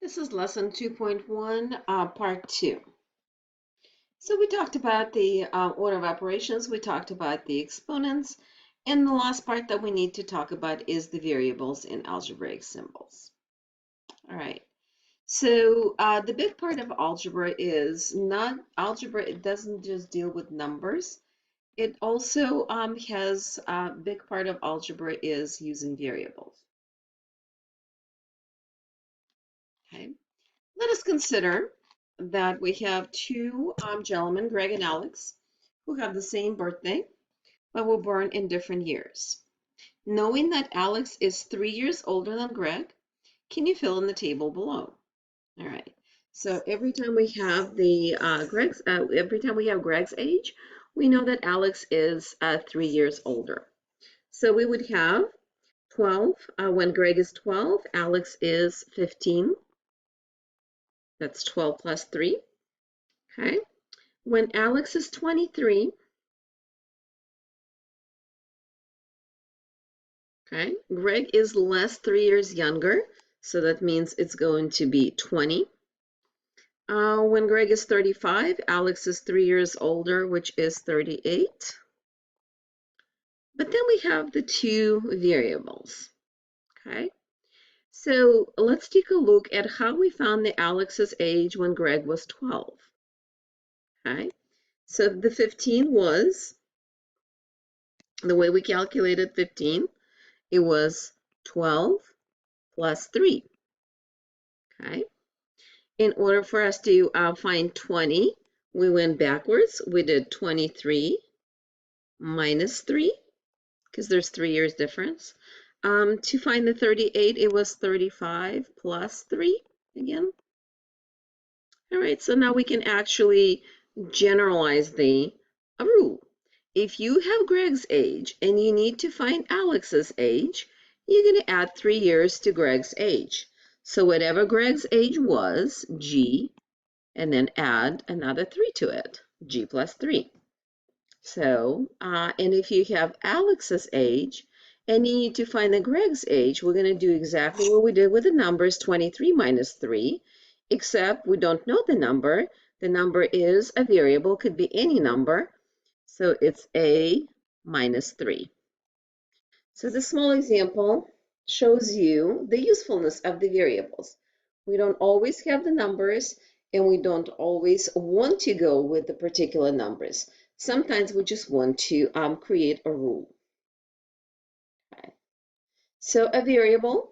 This is lesson 2.1, part 2. So we talked about the order of operations, we talked about the exponents, and the last part that we need to talk about is the variables in algebraic symbols. All right, so the big part of algebra is not algebra, it doesn't just deal with numbers. It also has a big part of algebra is using variables. Okay. Let us consider that we have two gentlemen, Greg and Alex, who have the same birthday, but were born in different years. Knowing that Alex is 3 years older than Greg, can you fill in the table below? All right. So every time we have every time we have Greg's age, we know that Alex is 3 years older. So we would have 12 when Greg is 12, Alex is 15. That's 12 plus 3. Okay. When Alex is 23, okay, Greg is less 3 years younger, so that means it's going to be 20. When Greg is 35, Alex is 3 years older, which is 38. But then we have the two variables, okay? So let's take a look at how we found the Alex's age when Greg was 12, okay? So the 15 was, the way we calculated 15, it was 12 plus 3, okay? In order for us to find 20, we went backwards. We did 23 minus 3, because there's 3 years difference. To find the 38, it was 35 plus 3 again. All right, so now we can actually generalize the rule. If you have Greg's age and you need to find Alex's age, you're going to add 3 years to Greg's age. So whatever Greg's age was, G, and then add another 3 to it, G plus 3. So, and if you have Alex's age and you need to find the Greg's age, we're going to do exactly what we did with the numbers 23 minus 3, except we don't know the number. The number is a variable, could be any number. So it's A minus 3. So this small example shows you the usefulness of the variables. We don't always have the numbers, and we don't always want to go with the particular numbers. Sometimes we just want to create a rule. Okay. So a variable,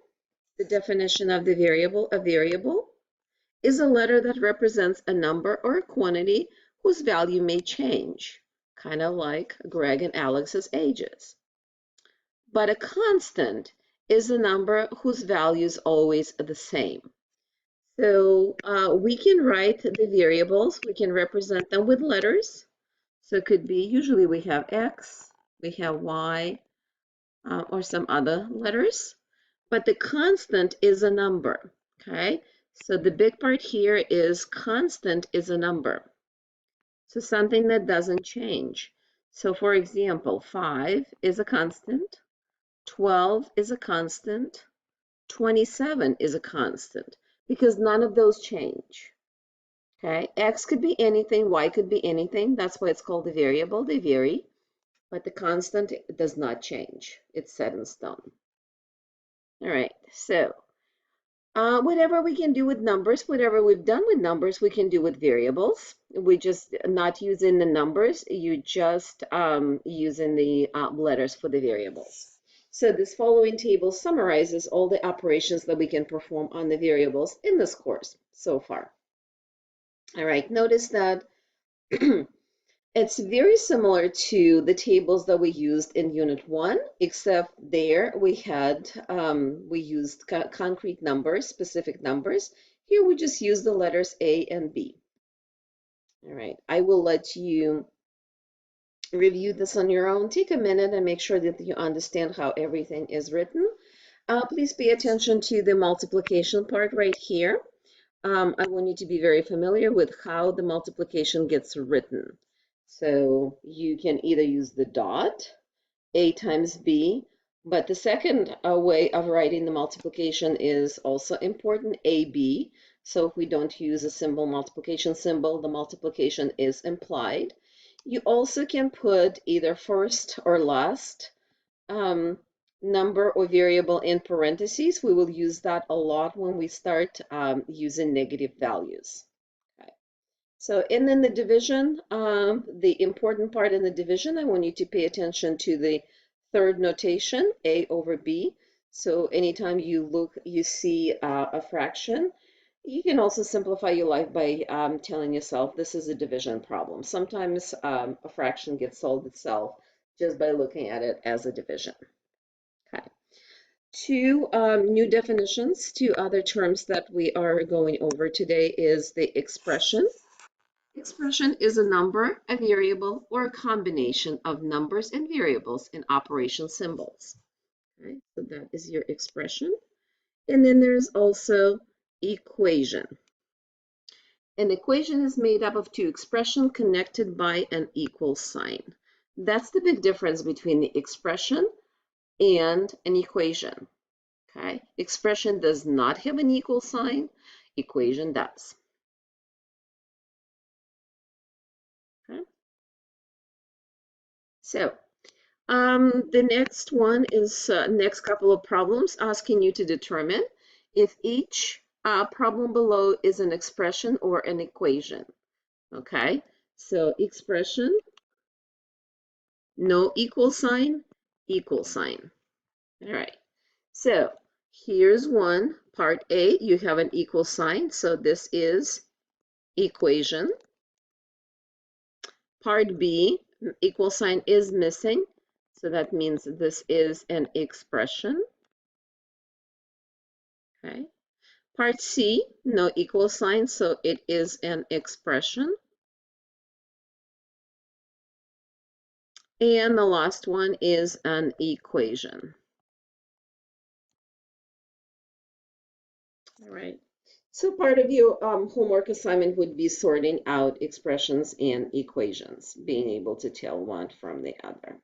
the definition of the variable, a variable is a letter that represents a number or a quantity whose value may change, kind of like Greg and Alex's ages. But a constant is a number whose value is always the same. So we can write the variables, we can represent them with letters. So it could be, usually we have X, we have Y, or some other letters. But the constant is a number, okay? So the big part here is constant is a number. So something that doesn't change. So for example, 5 is a constant, 12 is a constant, 27 is a constant, because none of those change. Okay, X could be anything, Y could be anything. That's why it's called a variable. They vary, but the constant does not change. It's set in stone. All right, so whatever we can do with numbers, whatever we've done with numbers, we can do with variables. We just not using the numbers, you just using the letters for the variables. So this following table summarizes all the operations that we can perform on the variables in this course so far. All right, notice that it's very similar to the tables that we used in Unit 1, except there we had, we used concrete numbers, specific numbers. Here we just use the letters A and B. All right, I will let you review this on your own. Take a minute and make sure that you understand how everything is written. Please pay attention to the multiplication part right here. I want you to be very familiar with how the multiplication gets written. So you can either use the dot, A times B But the second way of writing the multiplication is also important, AB. So if we don't use a symbol, multiplication symbol, the multiplication is implied. You also can put either first or last number or variable in parentheses. We will use that a lot when we start using negative values. Okay. So, and then the division, the important part in the division, I want you to pay attention to the third notation, A over B. So anytime you see a fraction, you can also simplify your life by telling yourself this is a division problem. Sometimes a fraction gets solved itself just by looking at it as a division. Okay. Two new definitions, two other terms that we are going over today is the expression. Expression is a number, a variable, or a combination of numbers and variables in operation symbols. Okay, so that is your expression. And then there's also equation. An equation is made up of two expressions connected by an equal sign. That's the big difference between the expression and an equation. Okay, expression does not have an equal sign, equation does. Okay. So the next one is next couple of problems asking you to determine if each problem below is an expression or an equation. Okay, so expression, no equal sign, equal sign. All right, so here's one, part A, you have an equal sign, so this is equation. Part B, equal sign is missing, so that means this is an expression. Okay. Part C, no equal sign, so it is an expression. And the last one is an equation. All right. So part of your homework assignment would be sorting out expressions and equations, being able to tell one from the other.